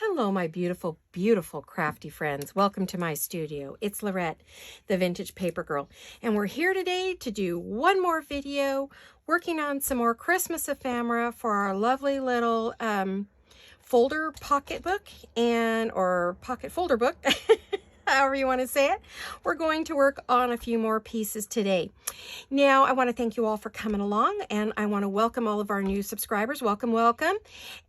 Hello, my beautiful, beautiful crafty friends. Welcome to my studio. It's Laurette, the Vintage Paper Girl, and we're here today to do one more video working on some more Christmas ephemera for our lovely little folder pocketbook or pocket folder book. However you want to say it. We're going to work on a few more pieces today. Now, I want to thank you all for coming along, and I want to welcome all of our new subscribers. Welcome, welcome,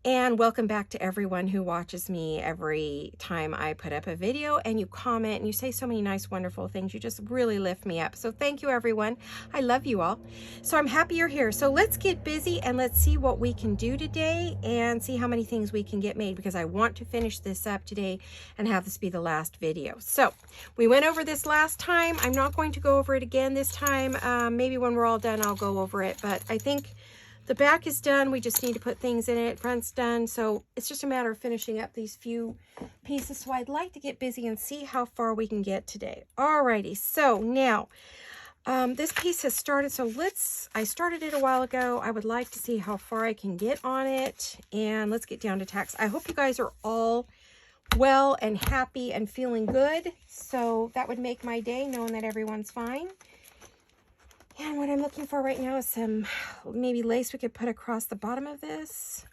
and welcome back to everyone who watches me every time I put up a video, and you comment, and you say so many nice, wonderful things. You just really lift me up. So thank you, everyone. I love you all. So I'm happy you're here. So let's get busy, and let's see what we can do today, and see how many things we can get made, because I want to finish this up today and have this be the last video. So we went over this last time. I'm not going to go over it again this time. Maybe when we're all done, I'll go over it. But I think the back is done. We just need to put things in it. Front's done. So it's just a matter of finishing up these few pieces. So I'd like to get busy and see how far we can get today. Alrighty. So now this piece has started. So I started it a while ago. I would like to see how far I can get on it. And let's get down to tacks. I hope you guys are all well and happy and feeling good. So that would make my day, knowing that everyone's fine. And what I'm looking for right now is some maybe lace we could put across the bottom of this.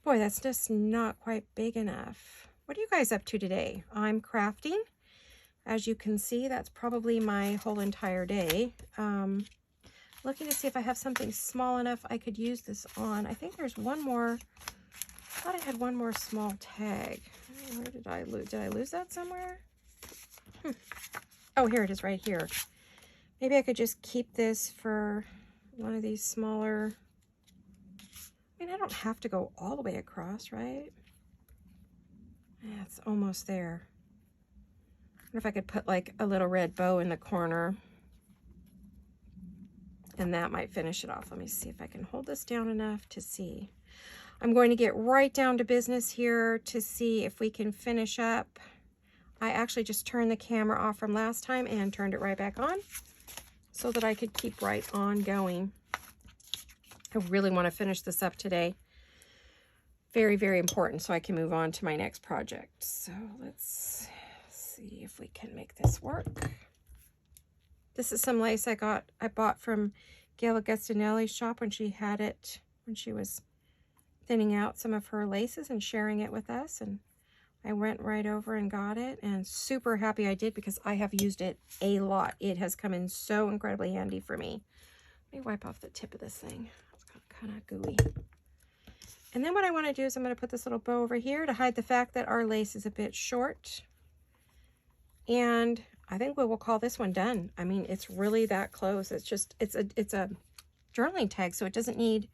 Boy, that's just not quite big enough. What are you guys up to today? I'm crafting. As you can see, that's probably my whole entire day. Looking to see if I have something small enough I could use this on. I think there's one more. I thought I had one more small tag. Where did I lose? Did I lose that somewhere? Oh, here it is right here. Maybe I could just keep this for one of these smaller. I mean, I don't have to go all the way across, right? Yeah, it's almost there. I wonder if I could put like a little red bow in the corner. And that might finish it off. Let me see if I can hold this down enough to see. I'm going to get right down to business here to see if we can finish up. I actually just turned the camera off from last time and turned it right back on so that I could keep right on going. I really want to finish this up today. Very, very important so I can move on to my next project. So let's see if we can make this work. This is some lace I bought from Gail Augustinelli's shop when she had it, when she was thinning out some of her laces and sharing it with us, and I went right over and got it, and super happy I did because I have used it a lot. It has come in so incredibly handy for me. Let me wipe off the tip of this thing. It's kind of gooey. And then what I want to do is I'm going to put this little bow over here to hide the fact that our lace is a bit short. And I think we will call this one done. I mean, it's really that close. It's just, it's a journaling tag, so it doesn't need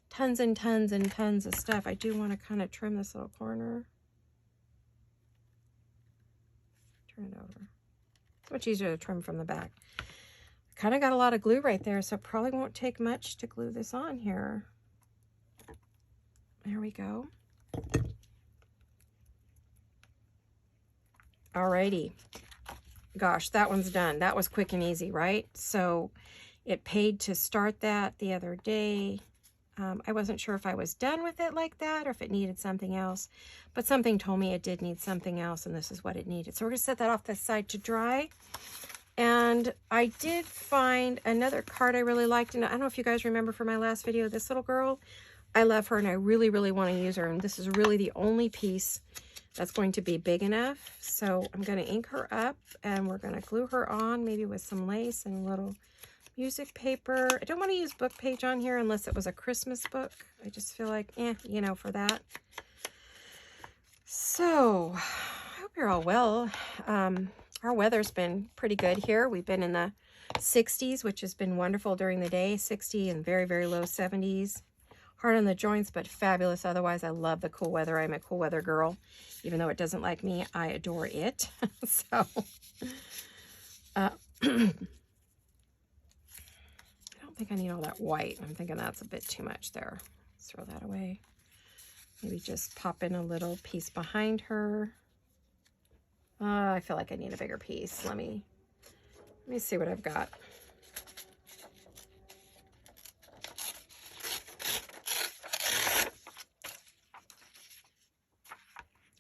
tons and tons and tons of stuff. I do want to kind of trim this little corner. Turn it over. It's much easier to trim from the back. I kind of got a lot of glue right there, so probably won't take much to glue this on here. There we go. Alrighty. Gosh, that one's done. That was quick and easy, right? So it paid to start that the other day. I wasn't sure if I was done with it like that or if it needed something else, but something told me it did need something else, and this is what it needed. So we're going to set that off the side to dry. And I did find another card I really liked, and I don't know if you guys remember from my last video, this little girl. I love her, and I really, really want to use her, and this is really the only piece that's going to be big enough. So I'm going to ink her up, and we're going to glue her on, maybe with some lace and a little music paper. I don't want to use book page on here unless it was a Christmas book. I just feel like, you know, for that. So, I hope you're all well. Our weather's been pretty good here. We've been in the 60s, which has been wonderful during the day. 60 and very, very low 70s. Hard on the joints, but fabulous. Otherwise, I love the cool weather. I'm a cool weather girl. Even though it doesn't like me, I adore it. So, I think I need all that white. I'm thinking that's a bit too much there. Let's throw that away. Maybe just pop in a little piece behind her. I feel like I need a bigger piece. Let me see what I've got.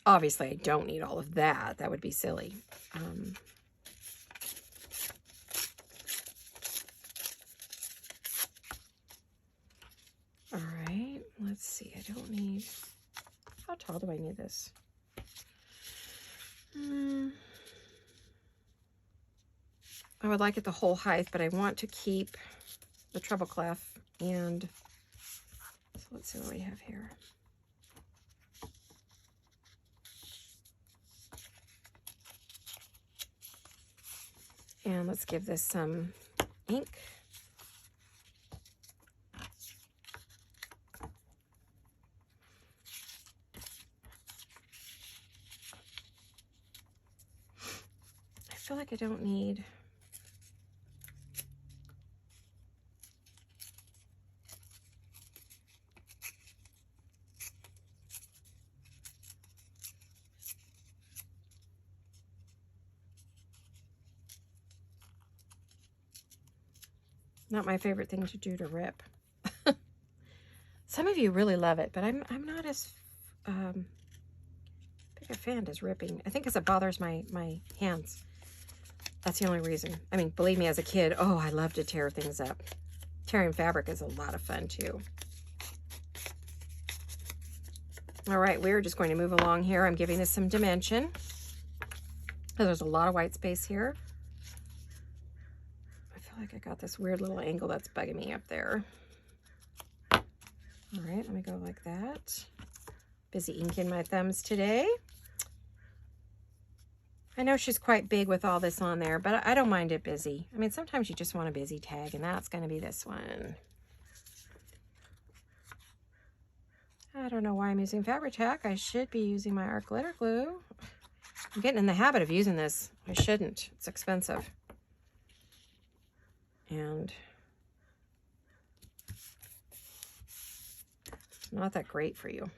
Obviously, I don't need all of that. That would be silly. All right, let's see. I don't need... How tall do I need this? I would like it the whole height, but I want to keep the treble clef. And so let's see what we have here. And let's give this some ink. I feel like I don't need... Not my favorite thing to do to rip. Some of you really love it, but I'm not as big a fan as ripping. I think because it bothers my hands. That's the only reason. I mean, believe me, as a kid, oh, I love to tear things up. Tearing fabric is a lot of fun too. All right, we're just going to move along here. I'm giving this some dimension. There's a lot of white space here. I feel like I got this weird little angle that's bugging me up there. All right, let me go like that. Busy inking my thumbs today. I know she's quite big with all this on there, but I don't mind it busy. I mean, sometimes you just want a busy tag, and that's going to be this one. I don't know why I'm using Fabri-Tac. I should be using my art glitter glue. I'm getting in the habit of using this. I shouldn't. It's expensive. And it's not that great for you.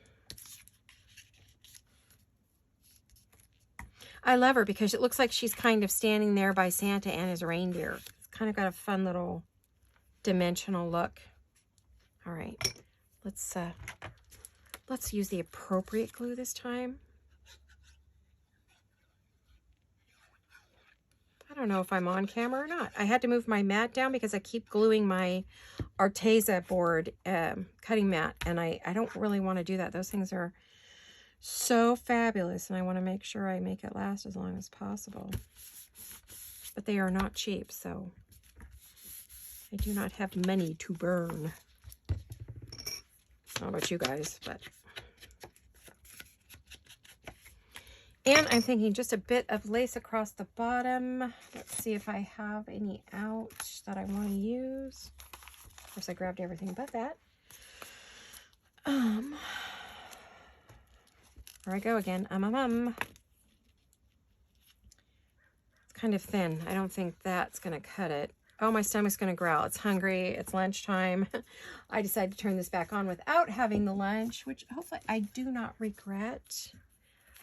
I love her because it looks like she's kind of standing there by Santa and his reindeer. It's kind of got a fun little dimensional look. All right, let's use the appropriate glue this time. I don't know if I'm on camera or not. I had to move my mat down because I keep gluing my Arteza board cutting mat, and I don't really want to do that. Those things are so fabulous, and I want to make sure I make it last as long as possible. But they are not cheap, so I do not have money to burn. I don't know about you guys, but... And I'm thinking just a bit of lace across the bottom. Let's see if I have any out that I want to use. Of course, I grabbed everything but that. There I go again. It's kind of thin. I don't think that's going to cut it. Oh, my stomach's going to growl. It's hungry. It's lunchtime. I decided to turn this back on without having the lunch, which hopefully I do not regret.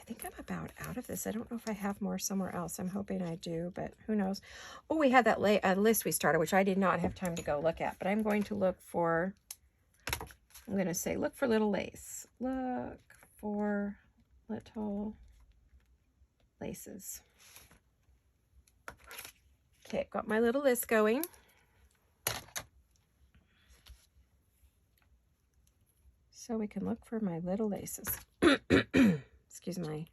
I think I'm about out of this. I don't know if I have more somewhere else. I'm hoping I do, but who knows. Oh, we had that list we started, which I did not have time to go look at, but I'm going to look for, I'm going to say, look for little lace. Look for little laces. Okay, got my little list going. So we can look for my little laces. Excuse my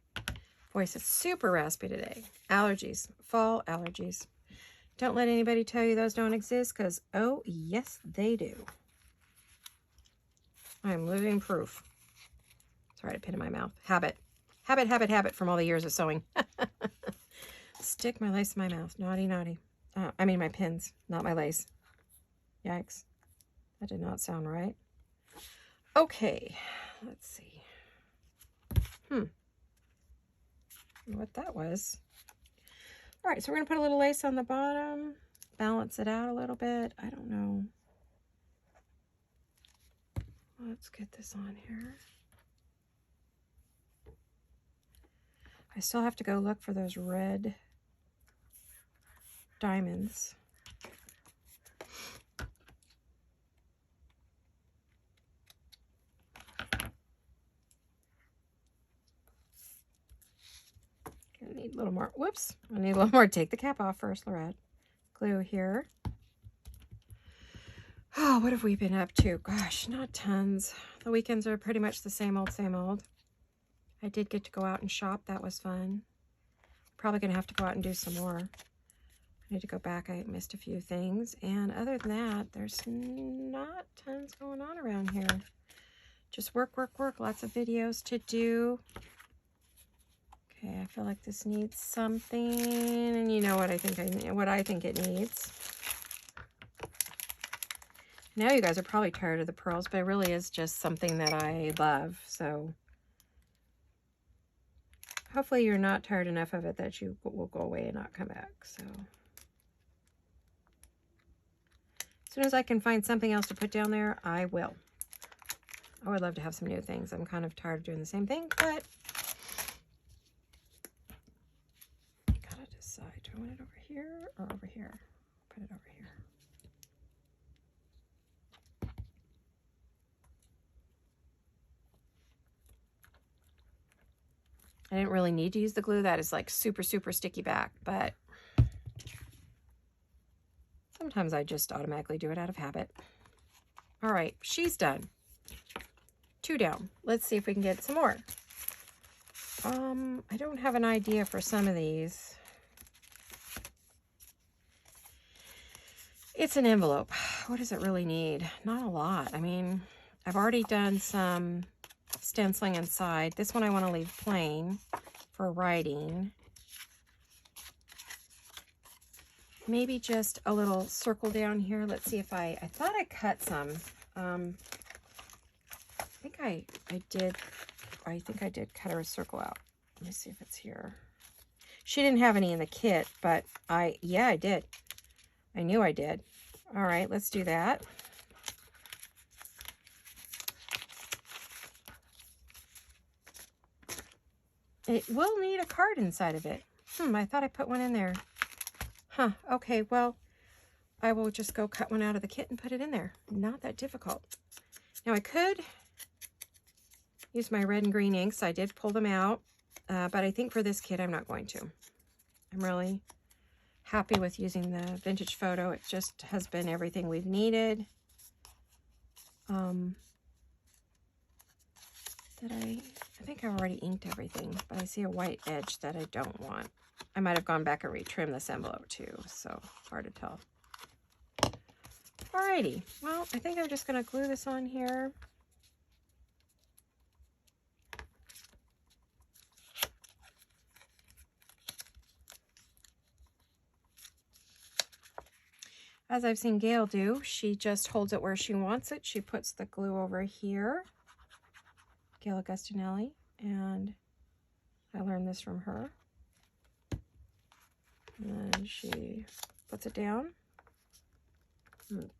voice is super raspy today. Allergies, fall allergies. Don't let anybody tell you those don't exist, because, oh, yes, they do. I'm living proof. Sorry, I put it in my mouth. Habit from all the years of sewing. Stick my lace in my mouth. Naughty, naughty. I mean my pins, not my lace. Yikes. That did not sound right. Okay, let's see. What that was. All right, so we're going to put a little lace on the bottom, balance it out a little bit. I don't know. Let's get this on here. I still have to go look for those red diamonds. need a little more. Whoops. I need a little more. Take the cap off first, Laurette. Glue here. Oh, what have we been up to? Gosh, not tons. The weekends are pretty much the same old, same old. I did get to go out and shop. That was fun. Probably going to have to go out and do some more. I need to go back. I missed a few things. And other than that, there's not tons going on around here. Just work, work, work. Lots of videos to do. Okay, I feel like this needs something. And you know what I think it needs. Now you guys are probably tired of the pearls, but it really is just something that I love. So hopefully you're not tired enough of it that you will go away and not come back. So as soon as I can find something else to put down there, I will. I would love to have some new things. I'm kind of tired of doing the same thing, but I gotta decide. Do I want it over here or over here? Put it over here. I didn't really need to use the glue. That is like super, super sticky back, but sometimes I just automatically do it out of habit. All right, she's done. 2 down. Let's see if we can get some more. I don't have an idea for some of these. It's an envelope. What does it really need? Not a lot. I mean, I've already done some stenciling inside. This one I want to leave plain for writing. Maybe just a little circle down here. Let's see if I thought I cut some. I think I did cut her a circle out. Let me see if it's here. She didn't have any in the kit, but yeah, I did. I knew I did. All right, let's do that. It will need a card inside of it. I thought I put one in there. Huh, okay, well, I will just go cut one out of the kit and put it in there. Not that difficult. Now I could use my red and green inks. I did pull them out, but I think for this kit I'm not going to. I'm really happy with using the vintage photo. It just has been everything we've needed. I think I've already inked everything, but I see a white edge that I don't want. I might have gone back and retrimmed this envelope too, so hard to tell. Alrighty, well, I think I'm just going to glue this on here. As I've seen Gail do, she just holds it where she wants it. She puts the glue over here. Gail Augustinelli, and I learned this from her. And then she puts it down.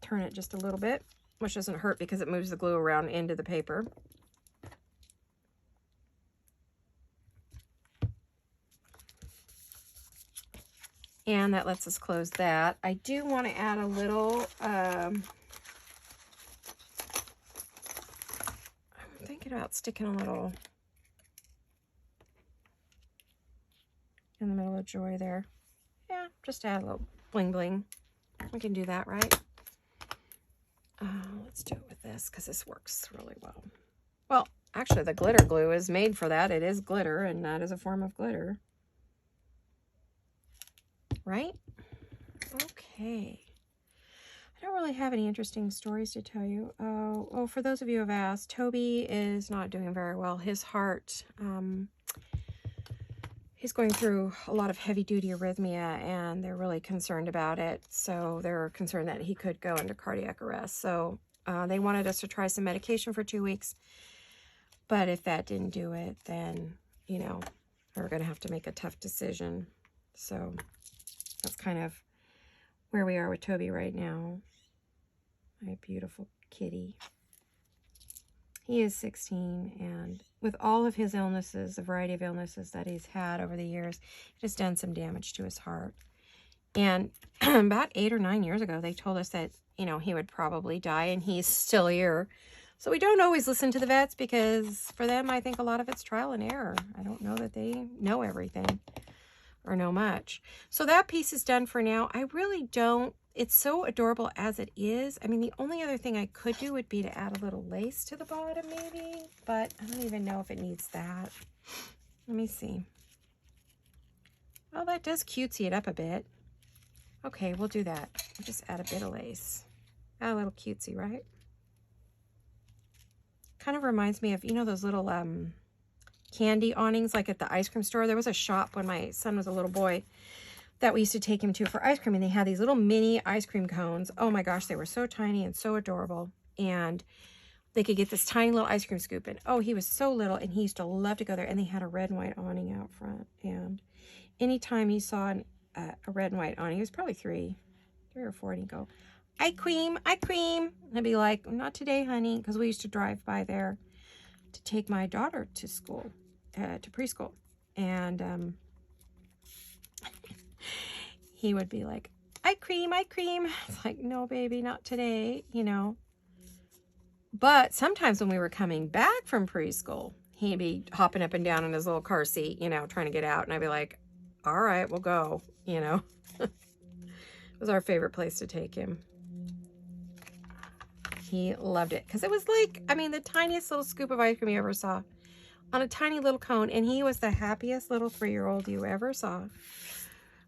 Turn it just a little bit, which doesn't hurt because it moves the glue around into the paper. And that lets us close that. I do want to add a little, I'm thinking about sticking a little in the middle of Joy there. Yeah, just add a little bling bling. We can do that, right? Let's do it with this because this works really well. Well, actually the glitter glue is made for that. It is glitter, and that is a form of glitter. Right? Okay. I don't really have any interesting stories to tell you. Oh, for those of you who have asked, Toby is not doing very well. His heart, he's going through a lot of heavy-duty arrhythmia, and they're really concerned about it. So they're concerned that he could go into cardiac arrest. So they wanted us to try some medication for 2 weeks. But if that didn't do it, then, you know, we're going to have to make a tough decision. So that's kind of where we are with Toby right now. My beautiful kitty. He is 16, and with all of his illnesses, a variety of illnesses that he's had over the years, it has done some damage to his heart. And about 8 or 9 years ago, they told us that, you know, he would probably die, and he's still here. So we don't always listen to the vets because for them, I think a lot of it's trial and error. I don't know that they know everything. or no much. So that piece is done for now. I really don't, it's so adorable as it is. I mean, the only other thing I could do would be to add a little lace to the bottom maybe, but I don't even know if it needs that. Let me see. Oh, that does cutesy it up a bit. Okay, we'll do that. We'll just add a bit of lace. Add a little cutesy, right? Kind of reminds me of, you know, those little candy awnings like at the ice cream store. There was a shop when my son was a little boy that we used to take him to for ice cream, and they had these little mini ice cream cones. Oh my gosh, they were so tiny and so adorable. And they could get this tiny little ice cream scoop. And oh, he was so little, and he used to love to go there. And they had a red and white awning out front. And anytime he saw a red and white awning, he was probably three or four, and he'd go, "I cream, I cream." And I'd be like, "Not today, honey," because we used to drive by there to take my daughter to school, to preschool. And he would be like, "I cream, I cream." It's like, "No, baby, not today," you know. But sometimes when we were coming back from preschool, he'd be hopping up and down in his little car seat, you know, trying to get out. And I'd be like, "All right, we'll go," you know. It was our favorite place to take him. He loved it because it was like, I mean, the tiniest little scoop of ice cream you ever saw on a tiny little cone. And he was the happiest little 3-year-old you ever saw,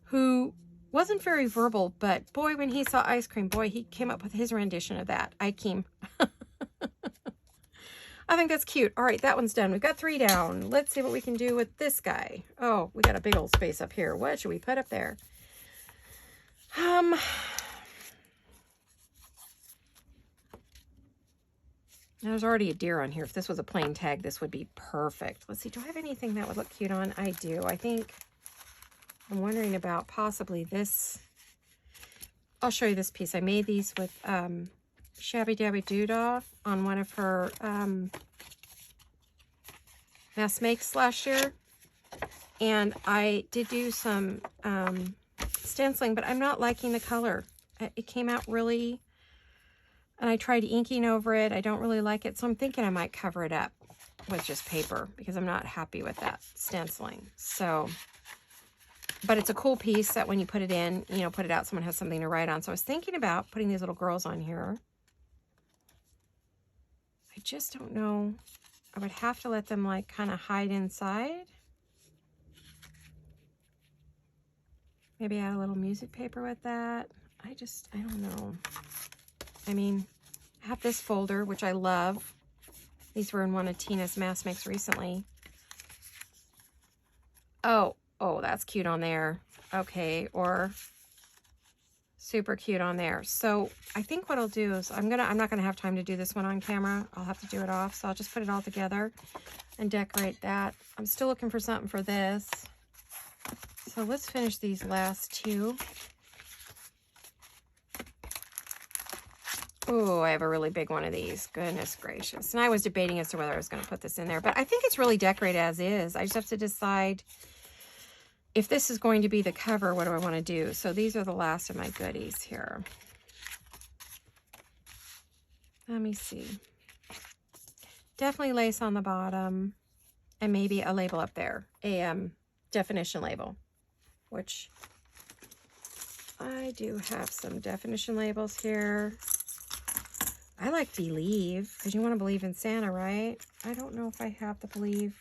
who wasn't very verbal, but boy, when he saw ice cream, boy, he came up with his rendition of that. I came. I think that's cute. All right, that one's done. We've got 3 down. Let's see what we can do with this guy. Oh, we got a big old space up here. What should we put up there? There's already a deer on here. If this was a plain tag, this would be perfect. Let's see. Do I have anything that would look cute on? I do. I think I'm wondering about possibly this. I'll show you this piece. I made these with Shabby Dabby Doodah on one of her mass makes last year. And I did do some stenciling, but I'm not liking the color. It came out really, and I tried inking over it. I don't really like it. So I'm thinking I might cover it up with just paper because I'm not happy with that stenciling. So, but it's a cool piece that when you put it in, you know, put it out, someone has something to write on. So I was thinking about putting these little girls on here. I just don't know. I would have to let them like kind of hide inside. Maybe add a little music paper with that. I don't know. I mean, I have this folder, which I love. These were in one of Tina's mass makes recently. Oh, that's cute on there. Okay, or super cute on there. So I think what I'll do is I'm not gonna have time to do this one on camera. I'll have to do it off. So I'll just put it all together and decorate that. I'm still looking for something for this. So let's finish these last 2. Oh, I have a really big one of these. Goodness gracious. And I was debating as to whether I was going to put this in there, but I think it's really decorated as is. I just have to decide if this is going to be the cover, what do I want to do? So these are the last of my goodies here. Let me see. Definitely lace on the bottom and maybe a label up there, a definition label, which I do have some definition labels here. I like Believe, because you want to believe in Santa, right? I don't know if I have the Believe.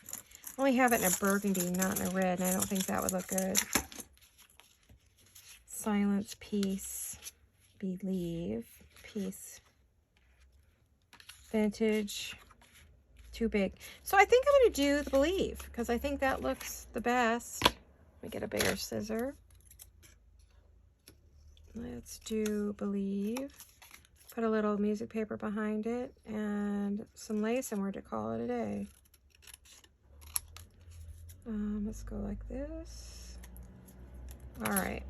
I only have it in a burgundy, not in a red, and I don't think that would look good. Silence, Peace, Believe, Peace. Vintage, too big. So I think I'm going to do the Believe, because I think that looks the best. Let me get a bigger scissor. Let's do Believe. Put a little music paper behind it and some lace, and we're to call it a day. Let's go like this. All right.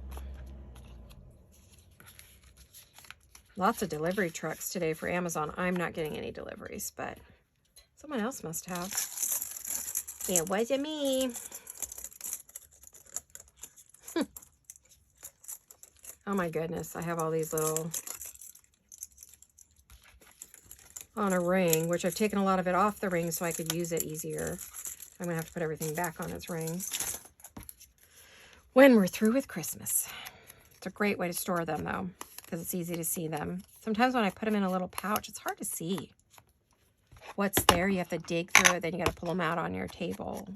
Lots of delivery trucks today for Amazon. I'm not getting any deliveries, but someone else must have. It wasn't me. Oh my goodness, I have all these little on a ring, which I've taken a lot of it off the ring so I could use it easier. I'm gonna have to put everything back on its ring. when we're through with Christmas. It's a great way to store them, though, because it's easy to see them. Sometimes when I put them in a little pouch, it's hard to see what's there. You have to dig through it, then you got to pull them out on your table.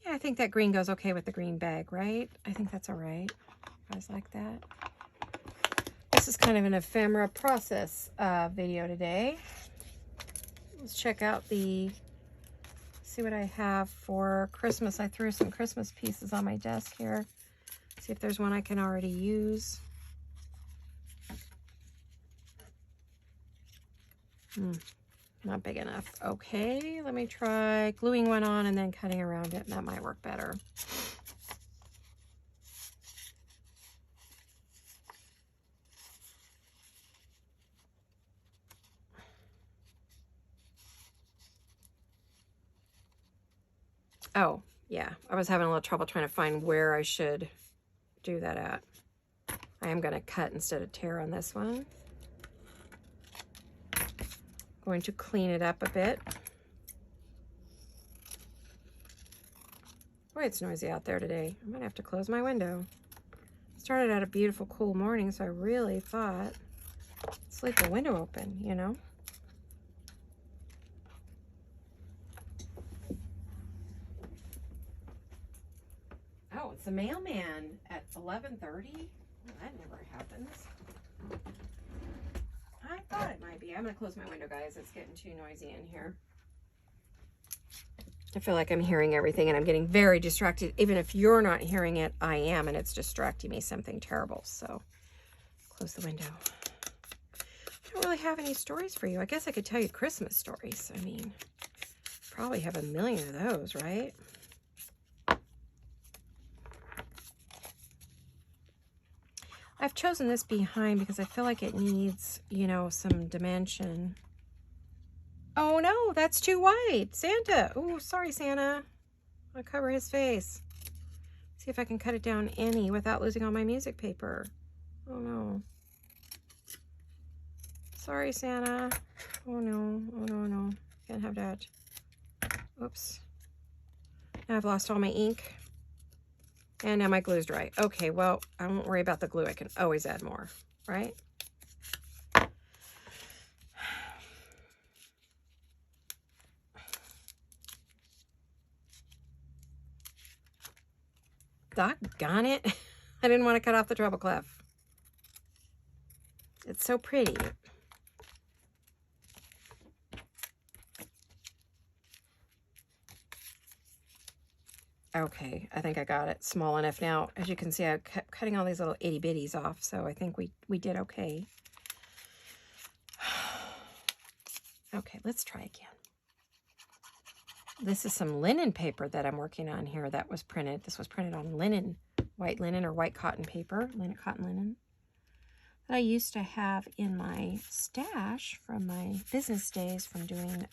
Yeah, I think that green goes okay with the green bag, right? I think that's all right. You guys like that? This is kind of an ephemera process video today. Let's check out see what I have for Christmas. I threw some Christmas pieces on my desk here. See if there's one I can already use. Not big enough. Okay, let me try gluing one on and then cutting around it. That might work better. Oh, yeah, I was having a little trouble trying to find where I should do that at. I am going to cut instead of tear on this one. Going to clean it up a bit. Boy, it's noisy out there today. I might have to close my window. Started out a beautiful, cool morning, so I really thought, let's leave the window open, you know? Oh, it's the mailman at 11:30? Well, that never happens. I thought it might be. I'm going to close my window, guys. It's getting too noisy in here. I feel like I'm hearing everything and I'm getting very distracted. Even if you're not hearing it, I am, and it's distracting me something terrible. So close the window. I don't really have any stories for you. I guess I could tell you Christmas stories. I mean, probably have a million of those, right? I've chosen this behind because I feel like it needs, you know, some dimension. Oh no, that's too wide. Santa. Oh, sorry, Santa. I'll cover his face. See if I can cut it down any without losing all my music paper. Oh no. Sorry, Santa. Oh no. Oh no, no. Can't have that. Oops. Now I've lost all my ink. And now my glue's dry. Okay, well, I won't worry about the glue. I can always add more, right? Doggone it. I didn't want to cut off the treble clef. It's so pretty. Okay, I think I got it small enough now. As you can see, I kept cutting all these little itty bitties off, so I think we did okay. Okay, let's try again. This is some linen paper that I'm working on here that was printed. This was printed on linen, white linen or white cotton paper, cotton linen, that I used to have in my stash from my business days from doing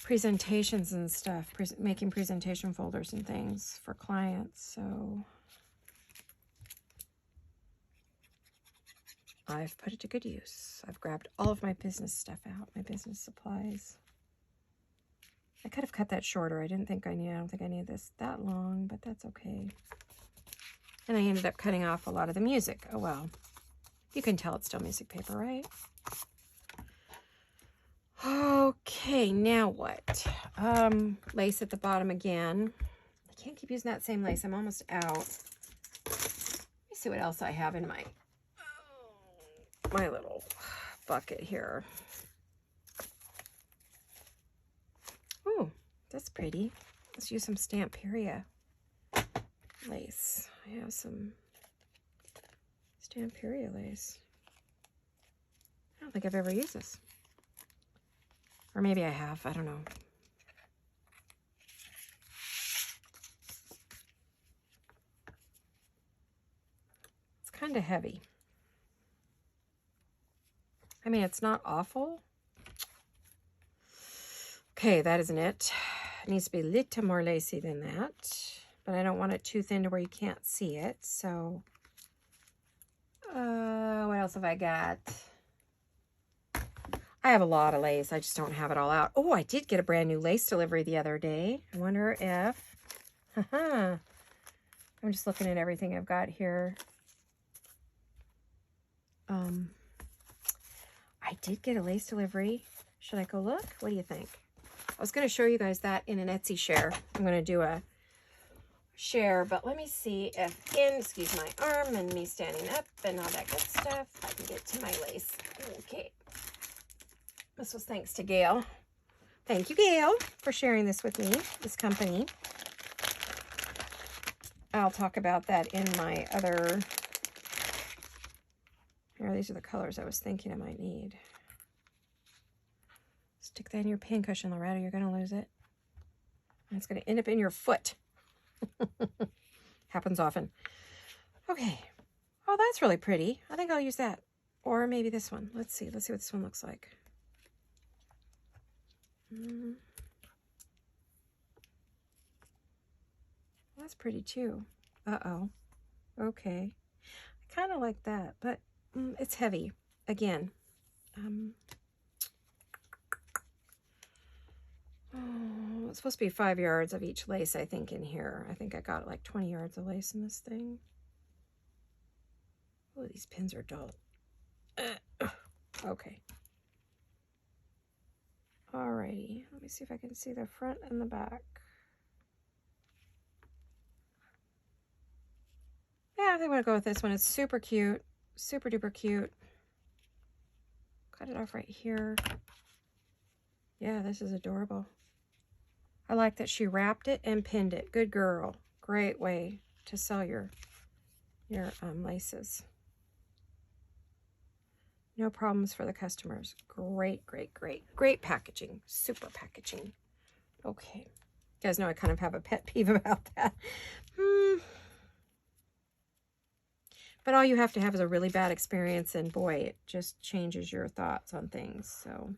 presentations and stuff, making presentation folders and things for clients. So I've put it to good use. I've grabbed all of my business stuff out, my business supplies. I could have cut that shorter. I don't think I need this that long, but that's okay. And I ended up cutting off a lot of the music. Oh well. You can tell it's still music paper, right? Okay, now what? Lace at the bottom again. I can't keep using that same lace. I'm almost out. Let me see what else I have in my little bucket here. Oh, that's pretty. Let's use some Stamperia lace. I have some Stamperia lace. I don't think I've ever used this. Or maybe I have. I don't know. It's kind of heavy. I mean, it's not awful. Okay, that isn't it. It needs to be a little more lacy than that. But I don't want it too thin to where you can't see it. So, what else have I got? I have a lot of lace. I just don't have it all out. Oh, I did get a brand new lace delivery the other day. I wonder if... I'm just looking at everything I've got here. I did get a lace delivery. Should I go look? What do you think? I was going to show you guys that in an Etsy share. I'm going to do a share, but let me see if excuse my arm and me standing up and all that good stuff, I can get to my lace. Okay. This was thanks to Gail. Thank you, Gail, for sharing this with me, this company. I'll talk about that in my other... Here, these are the colors I was thinking I might need. Stick that in your pincushion, Laurette, or you're going to lose it. And it's going to end up in your foot. Happens often. Okay. Oh, that's really pretty. I think I'll use that. Or maybe this one. Let's see. Let's see what this one looks like. That's pretty too. Uh-oh. Okay. I kind of like that, but it's heavy. Again. Oh, it's supposed to be 5 yards of each lace, I think, in here. I think I got like 20 yards of lace in this thing. Oh, these pins are dull. Okay. Alrighty. Let me see if I can see the front and the back. Yeah, I think I'm going to go with this one. It's super cute. Super duper cute. Cut it off right here. Yeah, this is adorable. I like that she wrapped it and pinned it. Good girl. Great way to sell your laces. No problems for the customers. Great, great, great. Great packaging. Super packaging. Okay. You guys know I kind of have a pet peeve about that. But all you have to have is a really bad experience, and boy, it just changes your thoughts on things. So,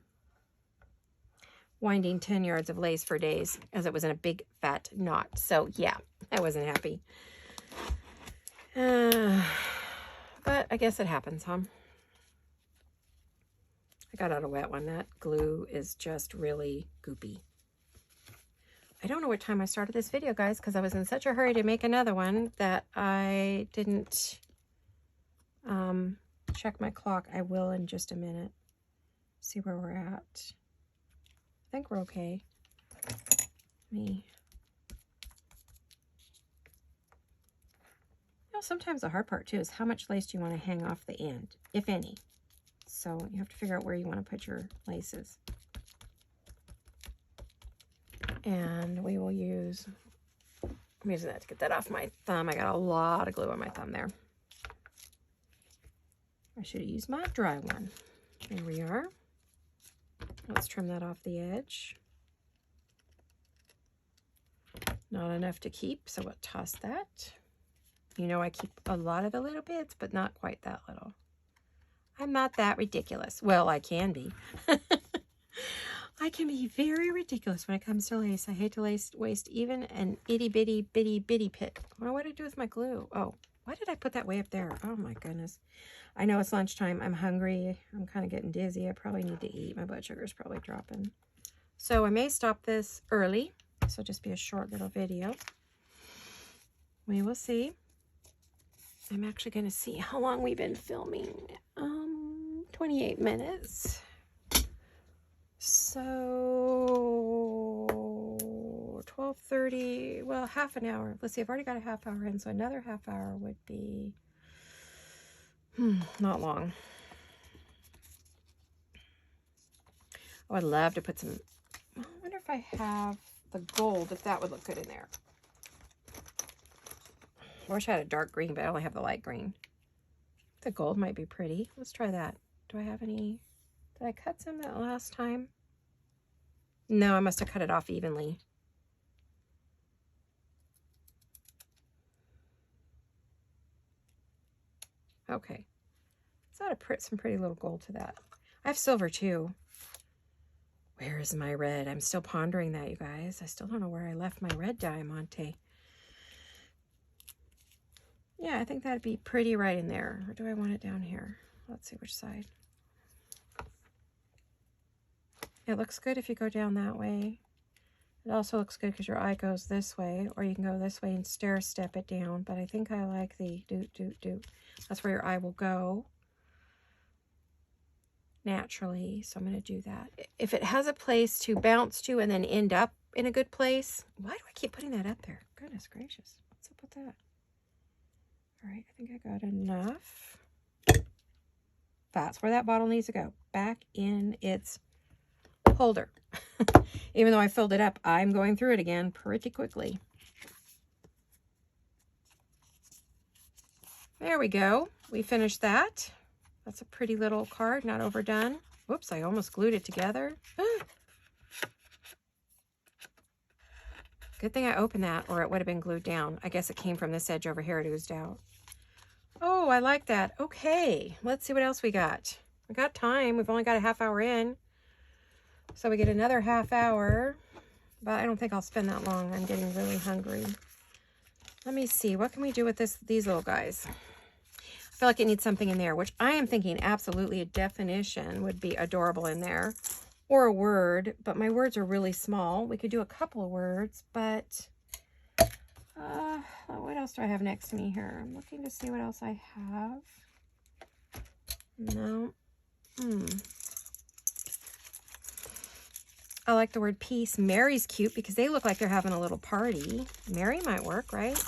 winding 10 yards of lace for days as it was in a big fat knot. So, yeah, I wasn't happy. But I guess it happens, huh? I got out a wet one. That glue is just really goopy. I don't know what time I started this video, guys, because I was in such a hurry to make another one that I didn't check my clock. I will in just a minute. See where we're at. I think we're okay. You know, sometimes the hard part too is how much lace do you want to hang off the end, if any. So you have to figure out where you want to put your laces. And we will use, I'm using that to get that off my thumb. I got a lot of glue on my thumb there. I should have used my dry one. There we are. Let's trim that off the edge. Not enough to keep, so we'll toss that. You know I keep a lot of the little bits, but not quite that little. I'm not that ridiculous. Well, I can be. I can be very ridiculous when it comes to lace. I hate to waste even an itty-bitty, bitty pit. I wonder what I do with my glue. Oh, why did I put that way up there? Oh, my goodness. I know it's lunchtime. I'm hungry. I'm kind of getting dizzy. I probably need to eat. My blood sugar is probably dropping. So I may stop this early. This will just be a short little video. We will see. I'm actually going to see how long we've been filming. 28 minutes. So 12:30, well, half an hour. Let's see, I've already got a half hour in, so another half hour would be not long. I would love to put some, I wonder if I have the gold, if that would look good in there. I wish I had a dark green, but I only have the light green. The gold might be pretty. Let's try that. Do I have any? Did I cut some that last time? No, I must have cut it off evenly. Okay. So I put some pretty little gold to that. I have silver too. Where is my red? I'm still pondering that, you guys. I still don't know where I left my red diamante. Yeah, I think that'd be pretty right in there. Or do I want it down here? Let's see which side. It looks good if you go down that way. It also looks good because your eye goes this way, or you can go this way and stair step it down. But I think I like the do. That's where your eye will go naturally. So I'm going to do that. If it has a place to bounce to and then end up in a good place. Why do I keep putting that up there? Goodness gracious. What's up with that? All right, I think I got enough. That's where that bottle needs to go. Back in its holder. Even though I filled it up, I'm going through it again pretty quickly. There we go. We finished that. That's a pretty little card, not overdone. Whoops, I almost glued it together. Good thing I opened that, or it would have been glued down. I guess it came from this edge over here. It oozed out. Oh, I like that. Okay, let's see what else we got. We got time. We've only got a half hour in. So we get another half hour. But I don't think I'll spend that long. I'm getting really hungry. Let me see. What can we do with these little guys? I feel like it needs something in there, which I am thinking absolutely a definition would be adorable in there. Or a word, but my words are really small. We could do a couple of words, but what else do I have next to me here? I'm looking to see what else I have. No. I like the word peace. Mary's cute because they look like they're having a little party. Mary might work, right?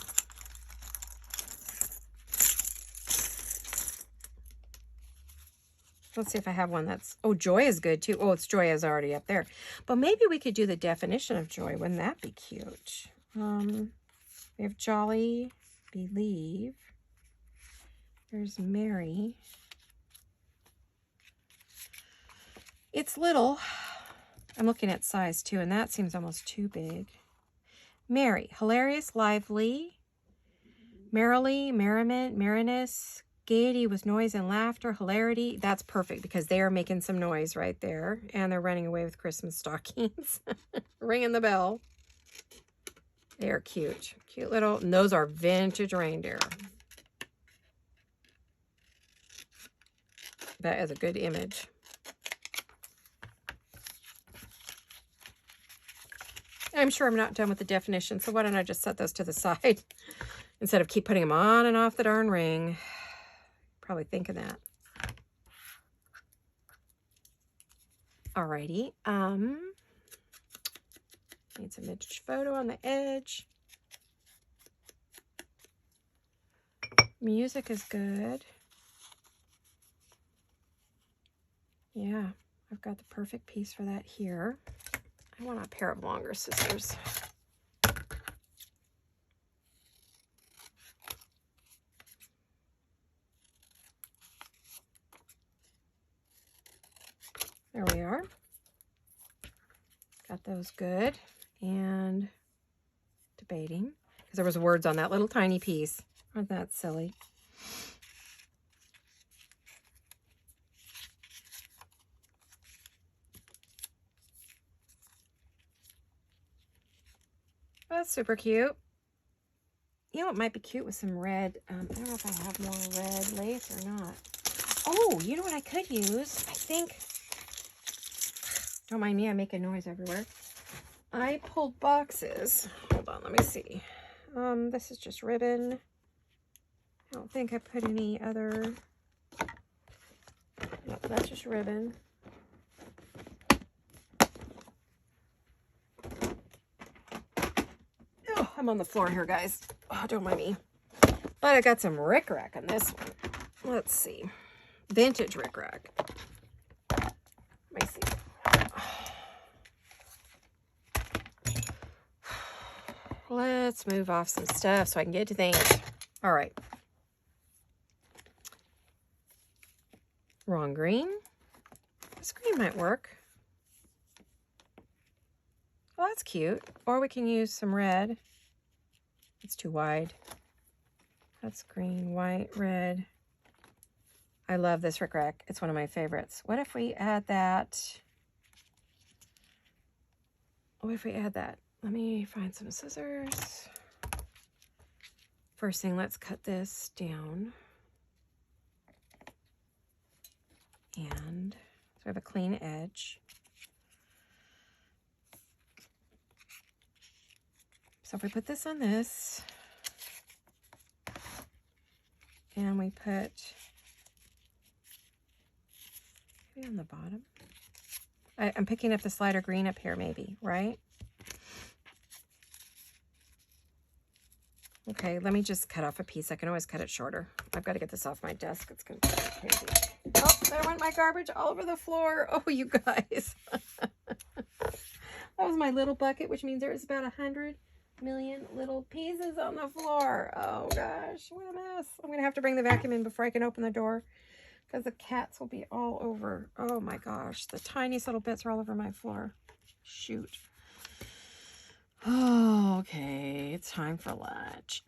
Let's see if I have one that's... Oh, joy is good too. Oh, it's joy is already up there. But maybe we could do the definition of joy. Wouldn't that be cute? We have jolly, believe. There's Mary. It's little. I'm looking at size too, and that seems almost too big. Mary, hilarious, lively, merrily, merriment, merriness, gaiety with noise and laughter, hilarity. That's perfect because they are making some noise right there, and they're running away with Christmas stockings. Ringing the bell. They are cute. Cute little, and those are vintage reindeer. That is a good image. I'm sure I'm not done with the definition, so why don't I just set those to the side instead of keep putting them on and off the darn ring. Probably thinking that. Alrighty. Need some vintage photo on the edge. Music is good. Yeah, I've got the perfect piece for that here. I want a pair of longer scissors. There we are. Got those good. And debating, because there was words on that little tiny piece. Aren't that silly? That's super cute. You know, it might be cute with some red. I don't know if I have more red lace or not. Oh, you know what I could use? I think, don't mind me, I make a noise everywhere. I pulled boxes. Hold on, let me see. This is just ribbon. I don't think I put any other. Nope, that's just ribbon. Oh, I'm on the floor here, guys. Oh, don't mind me. But I got some rickrack on this one. Let's see. Vintage rickrack. Let me see. Let's move off some stuff so I can get to things. All right. Wrong green. This green might work. Well, that's cute. Or we can use some red. It's too wide. That's green, white, red. I love this rickrack. It's one of my favorites. What if we add that? What if we add that? Let me find some scissors. First thing, let's cut this down. And so I have a clean edge. So if we put this on this, and we put maybe on the bottom. I'm picking up this lighter green up here maybe, right? Okay, let me just cut off a piece. I can always cut it shorter. I've got to get this off my desk. It's going to be crazy. Oh, there went my garbage all over the floor. Oh, you guys. That was my little bucket, which means there was about 100 million little pieces on the floor. Oh, gosh. What a mess. I'm going to have to bring the vacuum in before I can open the door because the cats will be all over. Oh, my gosh. The tiniest little bits are all over my floor. Shoot. Oh, okay, it's time for lunch.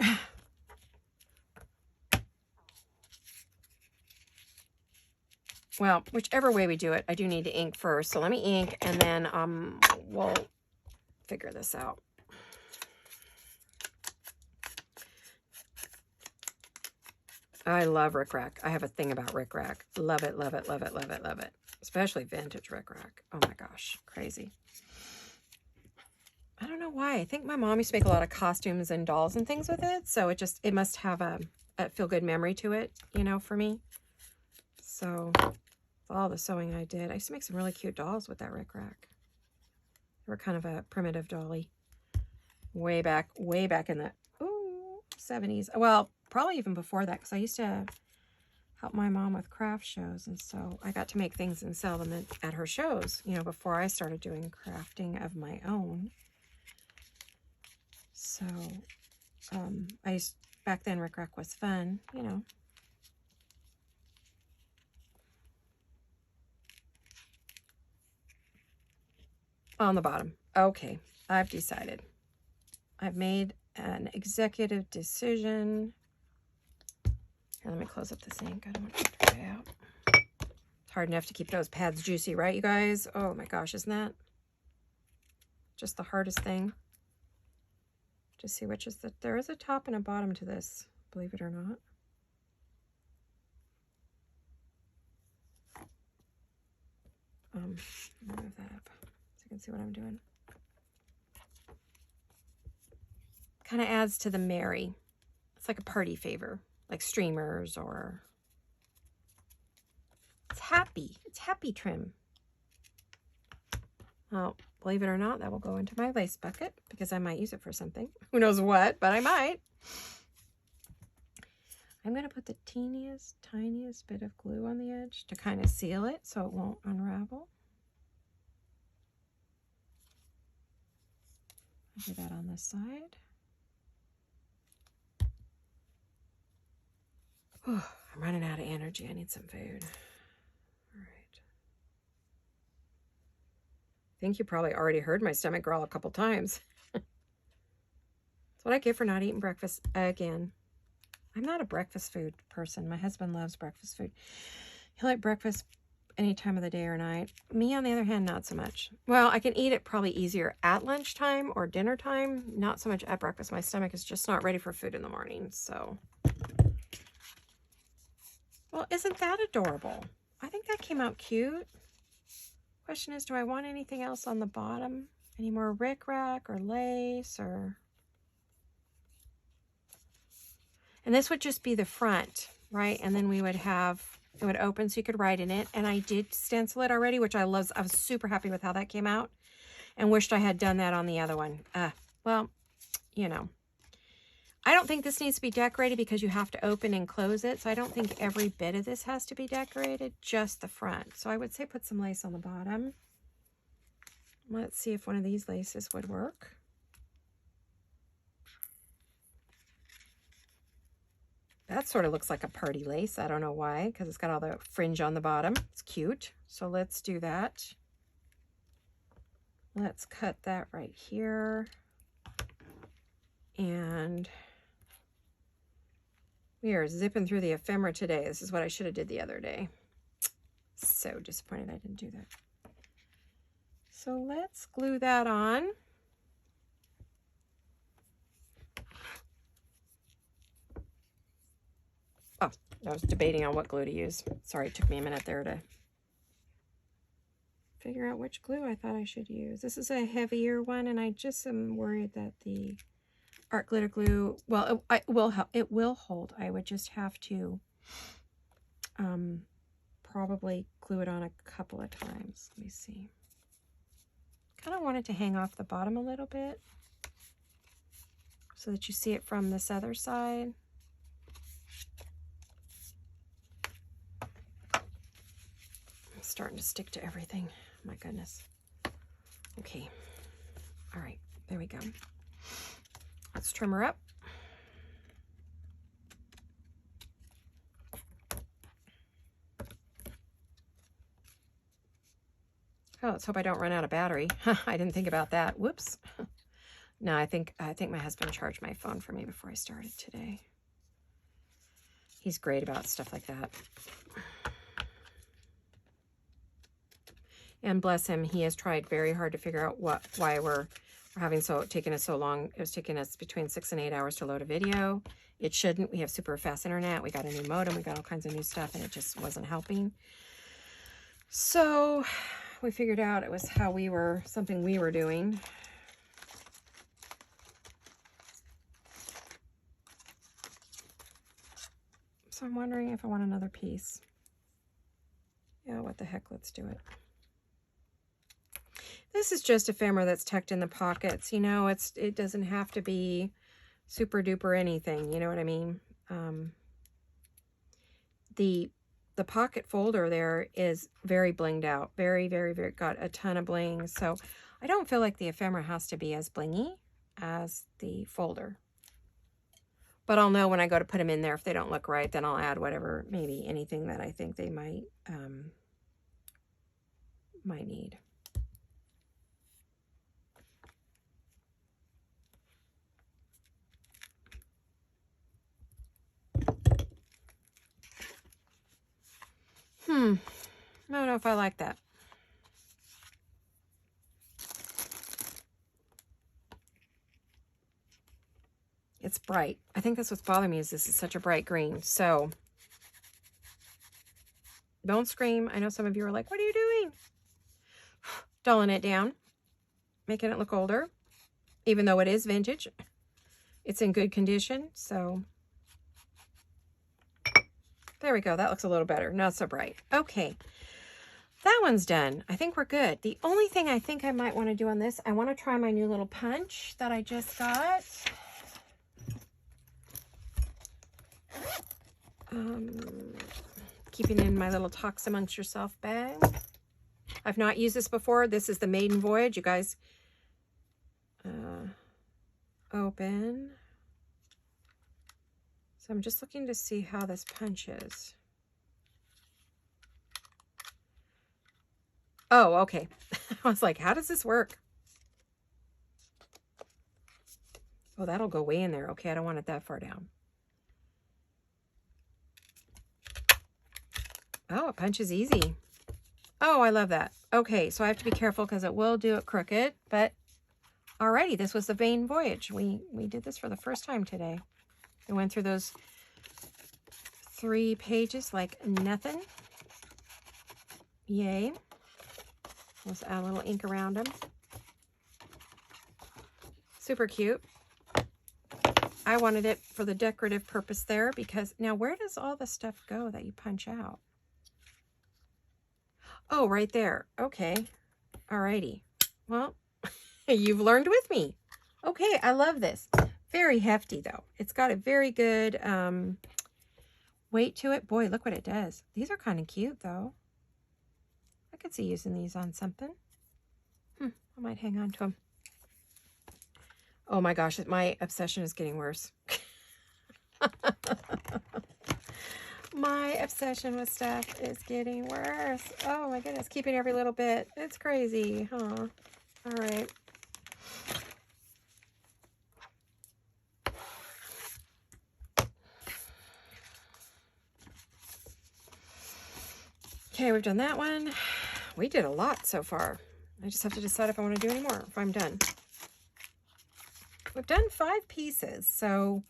Well, whichever way we do it, I do need to ink first. So let me ink and then we'll figure this out. I love rickrack. I have a thing about rickrack. Love it, love it, love it, love it, love it. Especially vintage rickrack. Oh my gosh, crazy. I don't know why. I think my mom used to make a lot of costumes and dolls and things with it. So it must have a feel-good memory to it, you know, for me. So all the sewing I did. I used to make some really cute dolls with that rickrack. They were kind of a primitive dolly. Way back in the 70s. Well, probably even before that, because I used to help my mom with craft shows. And so I got to make things and sell them at her shows, you know, before I started doing crafting of my own. So, back then rickrack was fun, you know. On the bottom. Okay, I've decided. I've made an executive decision. Here, let me close up this ink. I don't want it to dry out. It's hard enough to keep those pads juicy, right, you guys? Oh my gosh, isn't that just the hardest thing? To see which is there is a top and a bottom to this, believe it or not. Move that up so you can see what I'm doing. Kind of adds to the merry. It's like a party favor, like streamers or it's happy trim. Well, believe it or not, that will go into my lace bucket because I might use it for something. Who knows what, but I might. I'm going to put the teeniest, tiniest bit of glue on the edge to kind of seal it so it won't unravel. I'll do that on this side. Oh, I'm running out of energy. I need some food. All right. I think you probably already heard my stomach growl a couple times. That's what I get for not eating breakfast again. I'm not a breakfast food person. My husband loves breakfast food. He likes breakfast any time of the day or night. Me, on the other hand, not so much. Well, I can eat it probably easier at lunchtime or dinner time. Not so much at breakfast. My stomach is just not ready for food in the morning. So, well, isn't that adorable? I think that came out cute. Question is, do I want anything else on the bottom? Any more rickrack or lace or... And this would just be the front, right? And then we would have, it would open so you could write in it. And I did stencil it already, which I love. I was super happy with how that came out and wished I had done that on the other one. Well, you know, I don't think this needs to be decorated because you have to open and close it. So I don't think every bit of this has to be decorated, just the front. So I would say put some lace on the bottom. Let's see if one of these laces would work. That sort of looks like a party lace. I don't know why, because it's got all the fringe on the bottom. It's cute. So let's do that. Let's cut that right here. And we are zipping through the ephemera today. This is what I should have did the other day. So disappointed I didn't do that. So let's glue that on. Oh, I was debating on what glue to use. Sorry, it took me a minute there to figure out which glue I thought I should use. This is a heavier one, and I just am worried that the art glitter glue. Well, it will help. It will hold. I would just have to probably glue it on a couple of times. Let me see. Kind of want it to hang off the bottom a little bit so that you see it from this other side. It's starting to stick to everything. My goodness. Okay. All right. There we go. Let's trim her up. Oh, let's hope I don't run out of battery. I didn't think about that. Whoops. No, I think my husband charged my phone for me before I started today. He's great about stuff like that. And bless him, he has tried very hard to figure out why we're having taking us so long. It was taking us between 6 and 8 hours to load a video. It shouldn't. We have super fast internet. We got a new modem. We got all kinds of new stuff, and it just wasn't helping. So we figured out it was something we were doing. So I'm wondering if I want another piece. Yeah, what the heck, let's do it. This is just ephemera that's tucked in the pockets. You know, it doesn't have to be super duper anything. You know what I mean? The pocket folder there is very blinged out. Very, very, very, got a ton of bling. So I don't feel like the ephemera has to be as blingy as the folder. But I'll know when I go to put them in there. If they don't look right, then I'll add whatever, maybe anything that I think they might need. I don't know if I like that. It's bright. I think that's what's bothering me, is this is such a bright green. So don't scream. I know some of you are like, what are you doing? Dulling it down, making it look older, even though it is vintage. It's in good condition. So there we go. That looks a little better. Not so bright. Okay. That one's done. I think we're good. The only thing I think I might want to do on this, I want to try my new little punch that I just got. Keeping in my little Talks Amongst Yourself bag. I've not used this before. This is the Maiden Voyage. You guys, open. So I'm just looking to see how this punches. Oh, okay. I was like, how does this work? Oh, that'll go way in there. Okay, I don't want it that far down. Oh, it punches easy. Oh, I love that. Okay, so I have to be careful because it will do it crooked, but alrighty, this was the Maiden Voyage. We did this for the first time today. We went through those 3 pages like nothing. Yay. Let's add a little ink around them. Super cute. I wanted it for the decorative purpose there because now where does all the stuff go that you punch out? Oh, right there. Okay. Alrighty. Well, you've learned with me. Okay, I love this. Very hefty though. It's got a very good weight to it. Boy, look what it does. These are kind of cute though. I could see using these on something. I might hang on to them. Oh my gosh, my obsession is getting worse. My obsession with stuff is getting worse. Oh my goodness, keeping every little bit. It's crazy, huh? All right. Okay, we've done that one. We did a lot so far. I just have to decide if I want to do any more, if I'm done. We've done 5 pieces, so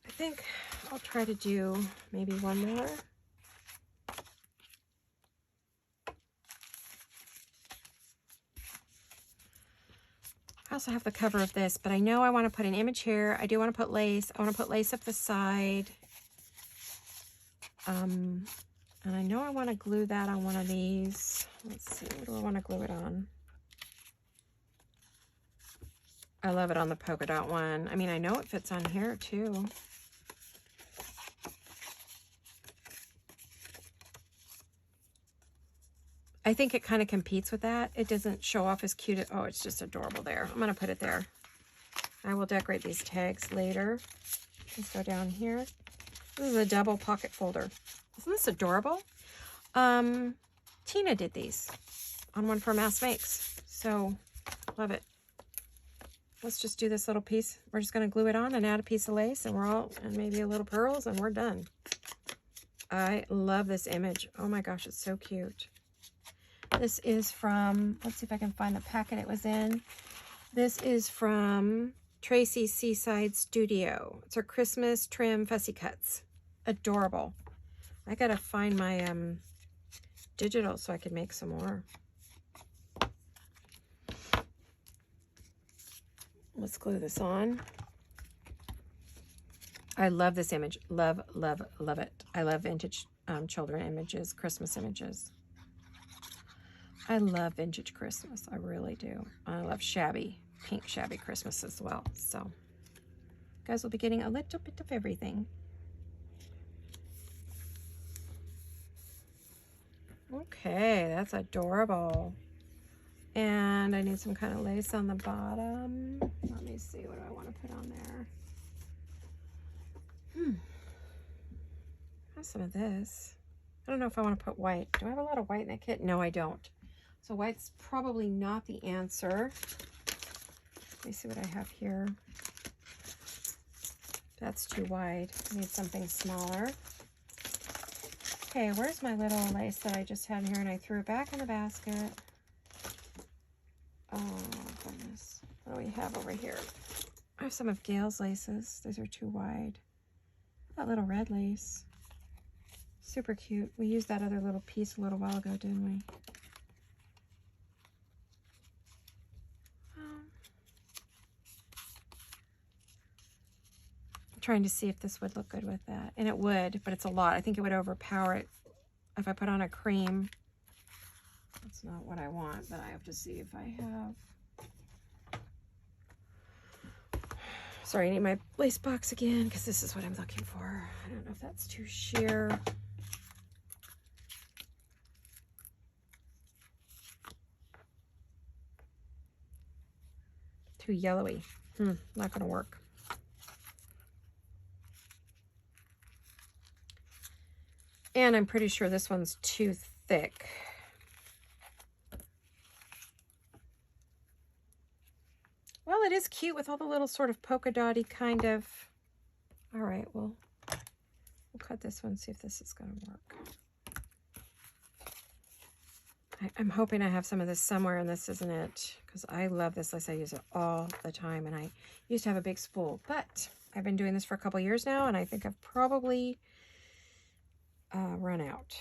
I think I'll try to do maybe one more. I also have the cover of this, but I know I want to put an image here. I do want to put lace. I want to put lace up the side. And I know I want to glue that on one of these. Let's see, what do I want to glue it on? I love it on the polka dot one. I mean, I know it fits on here too. I think it kind of competes with that. It doesn't show off as cute. Oh, it's just adorable there. I'm going to put it there. I will decorate these tags later. Let's go down here. This is a double pocket folder. Isn't this adorable? Tina did these on one for Mass Makes. So, love it. Let's just do this little piece. We're just going to glue it on and add a piece of lace, and and maybe a little pearls, and we're done. I love this image. Oh my gosh, it's so cute. This is from, let's see if I can find the packet it was in. This is from Tracy's Seaside Studio. It's her Christmas trim fussy cuts. Adorable. I gotta find my digital so I can make some more. Let's glue this on. I love this image. Love, love, love it. I love vintage children images, Christmas images. I love vintage Christmas. I really do. I love shabby, pink shabby Christmas as well. So, you guys will be getting a little bit of everything. Okay, that's adorable. And I need some kind of lace on the bottom. Let me see, what do I want to put on there? I have some of this. I don't know if I want to put white. Do I have a lot of white in that kit? No, I don't. So white's probably not the answer. Let me see what I have here. That's too wide. I need something smaller. Okay, where's my little lace that I just had here and I threw it back in the basket? Oh, goodness. What do we have over here? I have some of Gail's laces. Those are too wide. That little red lace. Super cute. We used that other little piece a little while ago, didn't we? I'm trying to see if this would look good with that. And it would, but it's a lot. I think it would overpower it if I put on a cream. That's not what I want, but I have to see if I have. Sorry, I need my lace box again because this is what I'm looking for. I don't know if that's too sheer. Too yellowy. Not gonna work. And I'm pretty sure this one's too thick. Well, it is cute with all the little sort of polka dotty kind of. All right, well, we'll cut this one, see if this is going to work. I'm hoping I have some of this somewhere, and this isn't it, because I love this lace. I use it all the time, and I used to have a big spool, but I've been doing this for a couple years now, and I think I've probably run out.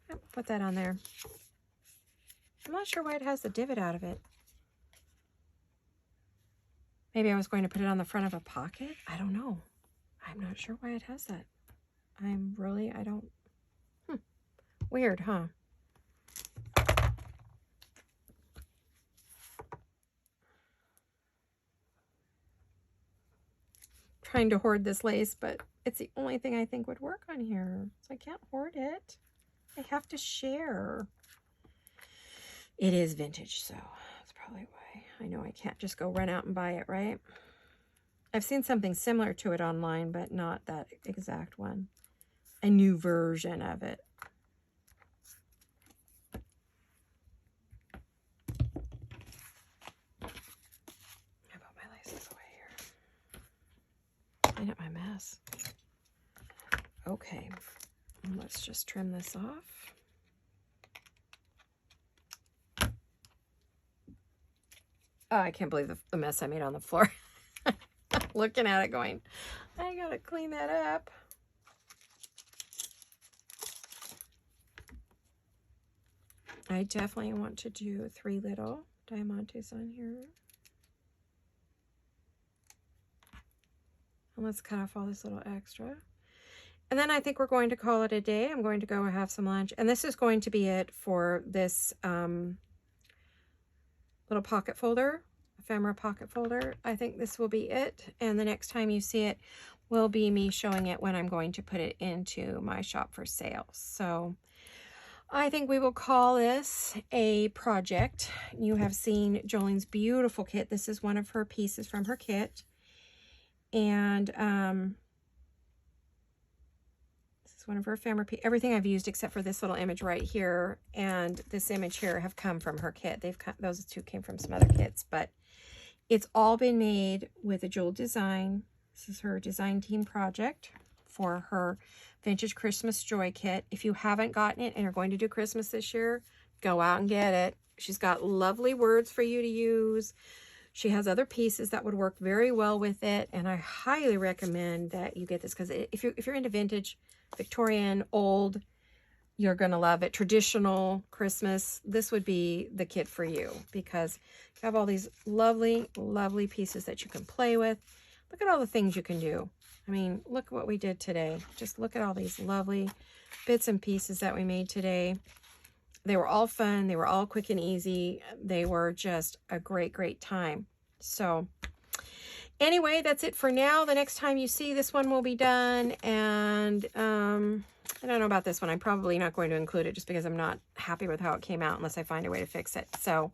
Yep, put that on there. I'm not sure why it has the divot out of it. Maybe I was going to put it on the front of a pocket. I don't know. I'm not sure why it has that. I don't. Weird, huh? Trying to hoard this lace, but it's the only thing I think would work on here. So I can't hoard it. I have to share. It is vintage, so that's probably why. I know I can't just go run out and buy it, right? I've seen something similar to it online, but not that exact one. A new version of it. I put my laces away here. Clean up my mess. Okay, let's just trim this off. Oh, I can't believe the mess I made on the floor. Looking at it going, I gotta clean that up. I definitely want to do 3 little diamantes on here. And let's cut off all this little extra. And then I think we're going to call it a day. I'm going to go have some lunch. And this is going to be it for this little pocket folder, ephemera pocket folder. I think this will be it. And the next time you see it will be me showing it when I'm going to put it into my shop for sale. So I think we will call this a project. You have seen Jolene's beautiful kit. This is one of her pieces from her kit. And this is one of her ephemera pieces. Everything I've used except for this little image right here and this image here have come from her kit. Those two came from some other kits, but it's all been made with a jewel design. This is her design team project for her Vintage Christmas Joy Kit. If you haven't gotten it and are going to do Christmas this year, go out and get it. She's got lovely words for you to use. She has other pieces that would work very well with it, and I highly recommend that you get this because if you're into vintage, Victorian, old, you're going to love it. Traditional Christmas, this would be the kit for you because you have all these lovely, lovely pieces that you can play with. Look at all the things you can do. I mean, look at what we did today. Just look at all these lovely bits and pieces that we made today. They were all fun. They were all quick and easy. They were just a great, great time. So anyway, that's it for now. The next time you see this one will be done. And I don't know about this one. I'm probably not going to include it just because I'm not happy with how it came out unless I find a way to fix it. So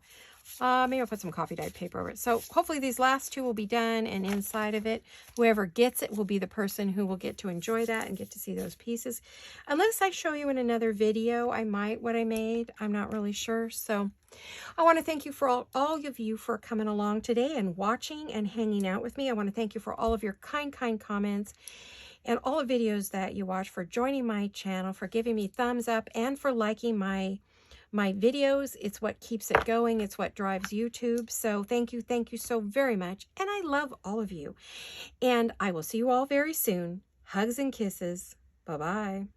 maybe I'll put some coffee dyed paper over it. So hopefully these last two will be done, and inside of it, whoever gets it will be the person who will get to enjoy that and get to see those pieces. Unless I show you in another video, I might what I made. I'm not really sure. So I want to thank you for all of you for coming along today and watching and hanging out with me. I want to thank you for all of your kind comments and all the videos that you watch, for joining my channel, for giving me thumbs up, and for liking my videos. It's what keeps it going. It's what drives YouTube. So thank you so very much. And I love all of you. And I will see you all very soon. Hugs and kisses. Bye-bye.